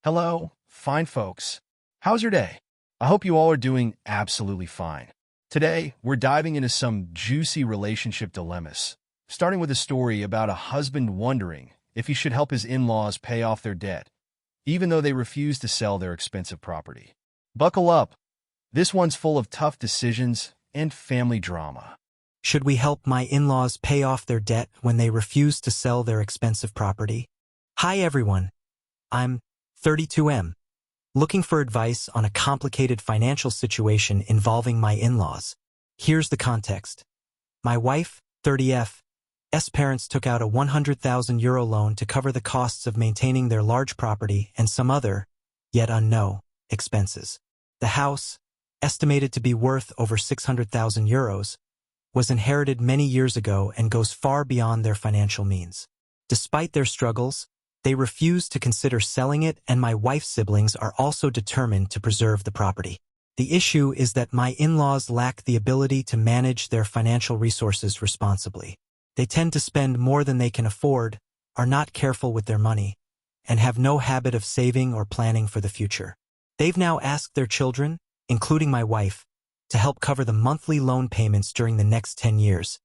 Hello, fine folks. How's your day? I hope you all are doing absolutely fine. Today, we're diving into some juicy relationship dilemmas, starting with a story about a husband wondering if he should help his in-laws pay off their debt, even though they refuse to sell their expensive property. Buckle up. This one's full of tough decisions and family drama. Should we help my in-laws pay off their debt when they refuse to sell their expensive property? Hi everyone, I'm 32M, looking for advice on a complicated financial situation involving my in-laws. Here's the context. My wife, 30F's parents took out a €100,000 loan to cover the costs of maintaining their large property and some other, yet unknown, expenses. The house, estimated to be worth over €600,000, was inherited many years ago and goes far beyond their financial means. Despite their struggles, they refuse to consider selling it, and my wife's siblings are also determined to preserve the property. The issue is that my in-laws lack the ability to manage their financial resources responsibly. They tend to spend more than they can afford, are not careful with their money, and have no habit of saving or planning for the future. They've now asked their children, including my wife, to help cover the monthly loan payments during the next 10 years,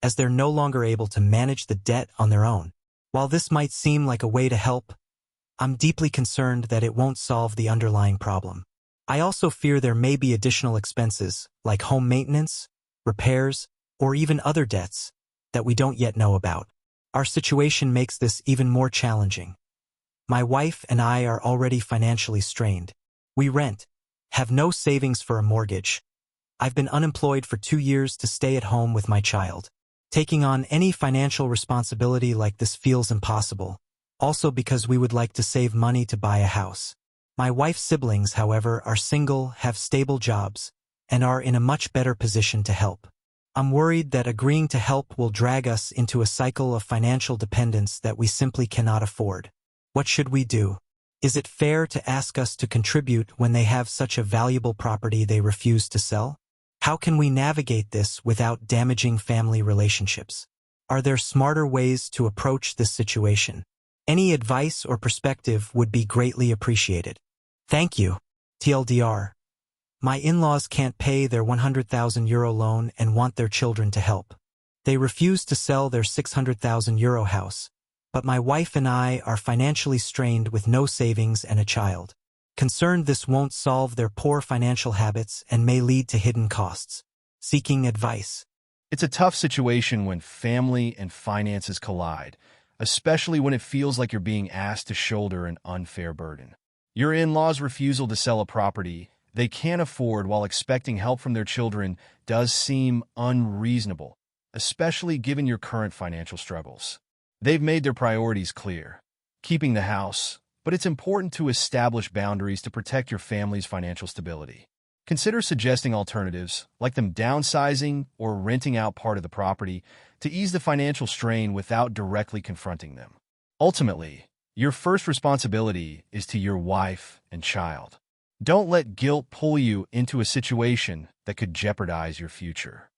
as they're no longer able to manage the debt on their own. While this might seem like a way to help, I'm deeply concerned that it won't solve the underlying problem. I also fear there may be additional expenses, like home maintenance, repairs, or even other debts that we don't yet know about. Our situation makes this even more challenging. My wife and I are already financially strained. We rent, have no savings for a mortgage. I've been unemployed for 2 years to stay at home with my child. Taking on any financial responsibility like this feels impossible, also because we would like to save money to buy a house. My wife's siblings, however, are single, have stable jobs, and are in a much better position to help. I'm worried that agreeing to help will drag us into a cycle of financial dependence that we simply cannot afford. What should we do? Is it fair to ask us to contribute when they have such a valuable property they refuse to sell? How can we navigate this without damaging family relationships? Are there smarter ways to approach this situation? Any advice or perspective would be greatly appreciated. Thank you. TLDR. My in-laws can't pay their €100,000 loan and want their children to help. They refuse to sell their €600,000 house, but my wife and I are financially strained with no savings and a child. Concerned this won't solve their poor financial habits and may lead to hidden costs. Seeking advice. It's a tough situation when family and finances collide, especially when it feels like you're being asked to shoulder an unfair burden. Your in-laws' refusal to sell a property they can't afford while expecting help from their children does seem unreasonable, especially given your current financial struggles. They've made their priorities clear, keeping the house, but it's important to establish boundaries to protect your family's financial stability. Consider suggesting alternatives, like them downsizing or renting out part of the property, to ease the financial strain without directly confronting them. Ultimately, your first responsibility is to your wife and child. Don't let guilt pull you into a situation that could jeopardize your future.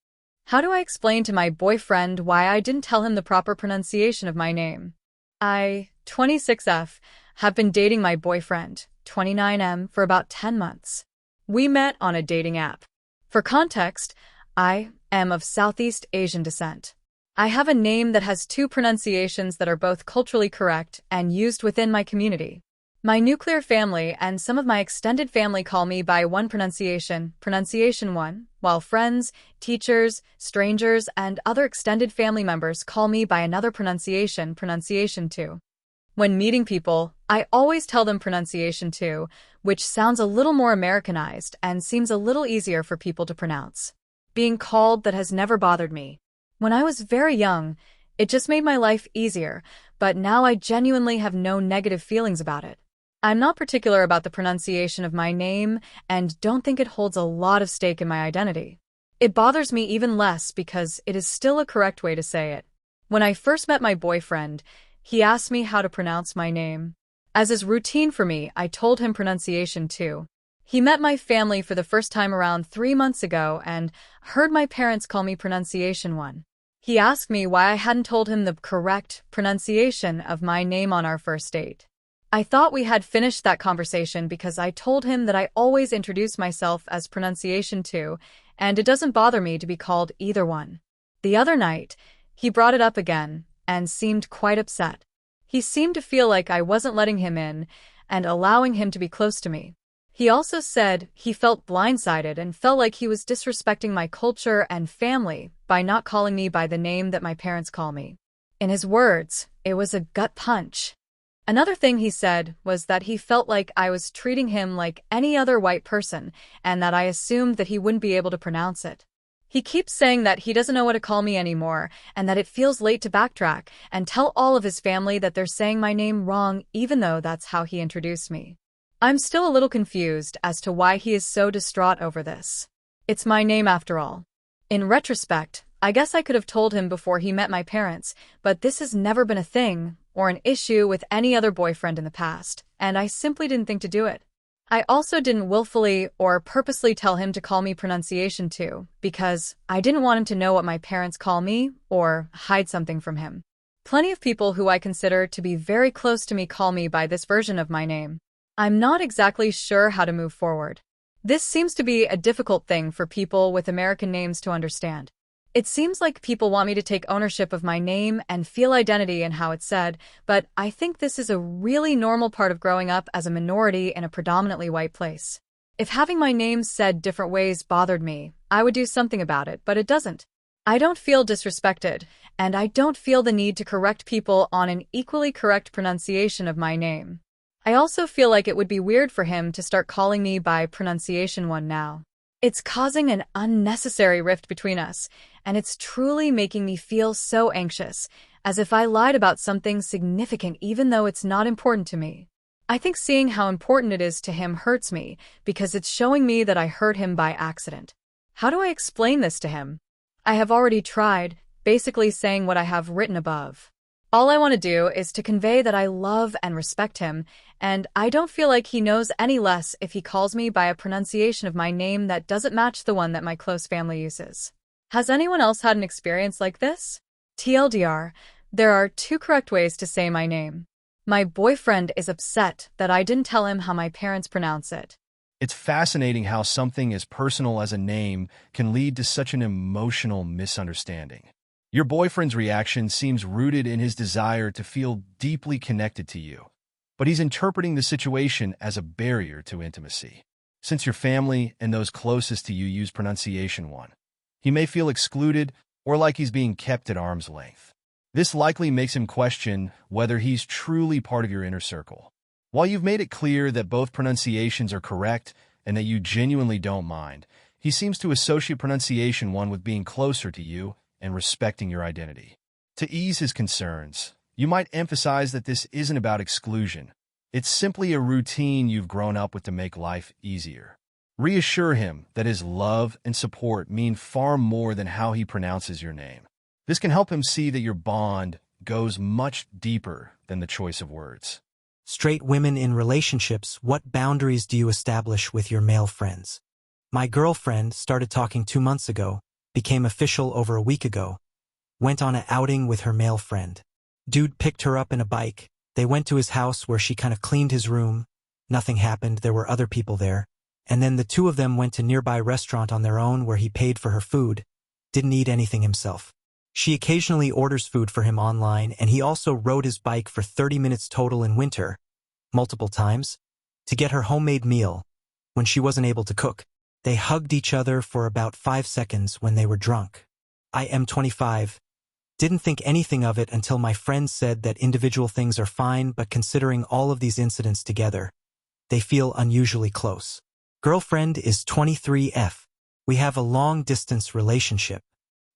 How do I explain to my boyfriend why I didn't tell him the proper pronunciation of my name? I, 26F, have been dating my boyfriend, 29M, for about 10 months. We met on a dating app. For context, I am of Southeast Asian descent. I have a name that has 2 pronunciations that are both culturally correct and used within my community. My nuclear family and some of my extended family call me by one pronunciation, pronunciation 1, while friends, teachers, strangers, and other extended family members call me by another pronunciation, pronunciation 2. When meeting people, I always tell them pronunciation 2, which sounds a little more Americanized and seems a little easier for people to pronounce. Being called that has never bothered me. When I was very young, it just made my life easier, but now I genuinely have no negative feelings about it. I'm not particular about the pronunciation of my name and don't think it holds a lot of stake in my identity. It bothers me even less because it is still a correct way to say it. When I first met my boyfriend, he asked me how to pronounce my name. As is routine for me, I told him pronunciation 2. He met my family for the first time around 3 months ago and heard my parents call me pronunciation 1. He asked me why I hadn't told him the correct pronunciation of my name on our first date. I thought we had finished that conversation because I told him that I always introduce myself as pronunciation too, and it doesn't bother me to be called either one. The other night, he brought it up again and seemed quite upset. He seemed to feel like I wasn't letting him in and allowing him to be close to me. He also said he felt blindsided and felt like he was disrespecting my culture and family by not calling me by the name that my parents call me. In his words, it was a gut punch. Another thing he said was that he felt like I was treating him like any other white person and that I assumed that he wouldn't be able to pronounce it. He keeps saying that he doesn't know what to call me anymore and that it feels late to backtrack and tell all of his family that they're saying my name wrong even though that's how he introduced me. I'm still a little confused as to why he is so distraught over this. It's my name after all. In retrospect, I guess I could have told him before he met my parents, but this has never been a thing or an issue with any other boyfriend in the past, and I simply didn't think to do it. I also didn't willfully or purposely tell him to call me pronunciation too, because I didn't want him to know what my parents call me or hide something from him. Plenty of people who I consider to be very close to me call me by this version of my name. I'm not exactly sure how to move forward. This seems to be a difficult thing for people with American names to understand. It seems like people want me to take ownership of my name and feel identity in how it's said, but I think this is a really normal part of growing up as a minority in a predominantly white place. If having my name said different ways bothered me, I would do something about it, but it doesn't. I don't feel disrespected, and I don't feel the need to correct people on an equally correct pronunciation of my name. I also feel like it would be weird for him to start calling me by pronunciation one now. It's causing an unnecessary rift between us, and it's truly making me feel so anxious, as if I lied about something significant even though it's not important to me. I think seeing how important it is to him hurts me, because it's showing me that I hurt him by accident. How do I explain this to him? I have already tried, basically saying what I have written above. All I want to do is to convey that I love and respect him, and I don't feel like he knows any less if he calls me by a pronunciation of my name that doesn't match the one that my close family uses. Has anyone else had an experience like this? TLDR, there are 2 correct ways to say my name. My boyfriend is upset that I didn't tell him how my parents pronounce it. It's fascinating how something as personal as a name can lead to such an emotional misunderstanding. Your boyfriend's reaction seems rooted in his desire to feel deeply connected to you, but he's interpreting the situation as a barrier to intimacy. Since your family and those closest to you use pronunciation one, he may feel excluded or like he's being kept at arm's length. This likely makes him question whether he's truly part of your inner circle. While you've made it clear that both pronunciations are correct and that you genuinely don't mind, he seems to associate pronunciation one with being closer to you and respecting your identity. To ease his concerns, you might emphasize that this isn't about exclusion. It's simply a routine you've grown up with to make life easier. Reassure him that his love and support mean far more than how he pronounces your name. This can help him see that your bond goes much deeper than the choice of words. Straight women in relationships, what boundaries do you establish with your male friends? My girlfriend started talking 2 months ago, became official over a week ago, went on an outing with her male friend. Dude picked her up in a bike. They went to his house where she kind of cleaned his room. Nothing happened, there were other people there. And then the 2 of them went to nearby restaurant on their own where he paid for her food. Didn't eat anything himself. She occasionally orders food for him online, and he also rode his bike for 30 minutes total in winter, multiple times, to get her homemade meal when she wasn't able to cook. They hugged each other for about 5 seconds when they were drunk. I am 25. Didn't think anything of it until my friend said that individual things are fine, but considering all of these incidents together, they feel unusually close. Girlfriend is 23F. We have a long-distance relationship.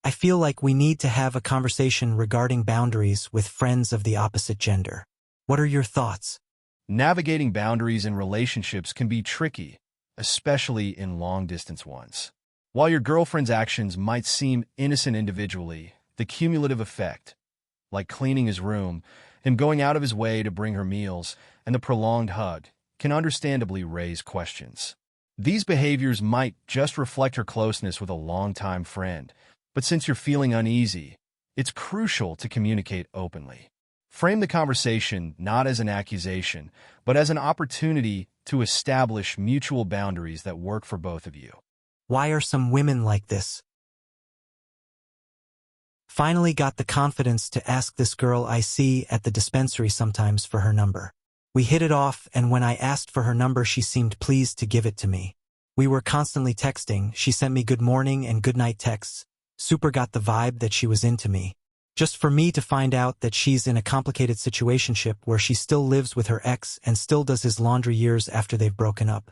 I feel like we need to have a conversation regarding boundaries with friends of the opposite gender. What are your thoughts? Navigating boundaries in relationships can be tricky, especially in long-distance ones. While your girlfriend's actions might seem innocent individually, the cumulative effect, like cleaning his room, him going out of his way to bring her meals, and the prolonged hug, can understandably raise questions. These behaviors might just reflect her closeness with a longtime friend, but since you're feeling uneasy, it's crucial to communicate openly. Frame the conversation not as an accusation, but as an opportunity to establish mutual boundaries that work for both of you. Why are some women like this? Finally got the confidence to ask this girl I see at the dispensary sometimes for her number. We hit it off, and when I asked for her number, she seemed pleased to give it to me. We were constantly texting. She sent me good morning and good night texts. Super got the vibe that she was into me. Just for me to find out that she's in a complicated situationship where she still lives with her ex and still does his laundry years after they've broken up.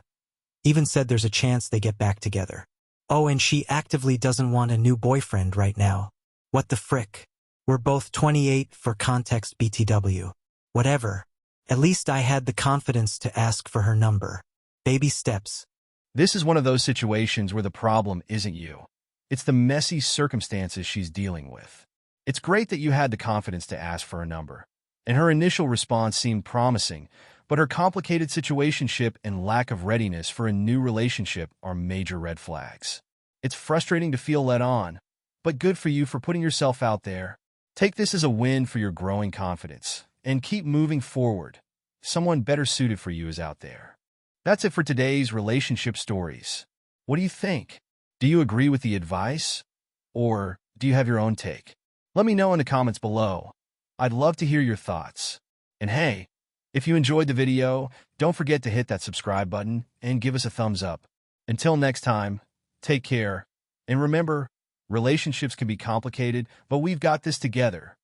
Even said there's a chance they get back together. Oh, and she actively doesn't want a new boyfriend right now. What the frick? We're both 28 for context BTW. Whatever. At least I had the confidence to ask for her number. Baby steps. This is one of those situations where the problem isn't you. It's the messy circumstances she's dealing with. It's great that you had the confidence to ask for her number, and her initial response seemed promising, but her complicated situationship and lack of readiness for a new relationship are major red flags. It's frustrating to feel led on, but good for you for putting yourself out there. Take this as a win for your growing confidence, and keep moving forward. Someone better suited for you is out there. That's it for today's relationship stories. What do you think? Do you agree with the advice? Or do you have your own take? Let me know in the comments below. I'd love to hear your thoughts. And hey, if you enjoyed the video, don't forget to hit that subscribe button and give us a thumbs up. Until next time, take care. And remember, relationships can be complicated, but we've got this together.